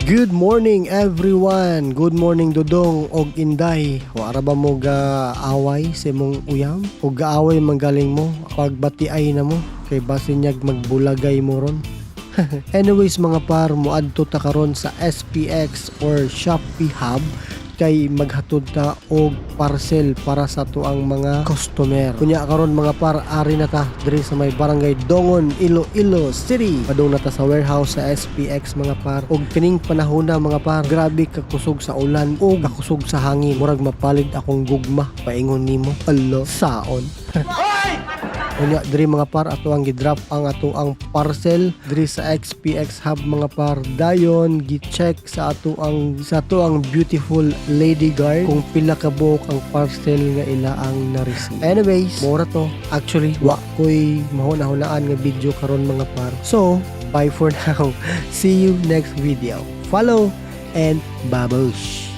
Good morning everyone. Good morning Dodong og Inday. Wara ba mo gaaway sa imong uyam? O gaaway manggaling mo pagbatiay na mo kay basin nyag magbulagay mo ron. Anyways mga par, moadto ta karon sa SPX or Shopee Hub kay maghatod ta og parcel para sa tuang mga customer. Kunya karon mga par, ari na ta diri sa may barangay Dongon, Iloilo City. Padung na ta sa warehouse sa SPX mga par. Og kining panahon na mga par, grabe kakusog sa ulan o kakusog sa hangin. Murag mapalid akong gugma paingon nimo. Allo, saon. Unya diri mga par, ato ang gidrop ang ato ang parcel diri sa SPX Hub mga par. Dayon gi-check sa ato ang beautiful lady guard kung pila ka buok ang parcel nga ila ang na-receive. Anyways, mura to. Actually, wa ko'y mahuna-hunaan nga video karon mga par. So, bye for now. See you next video. Follow and babush.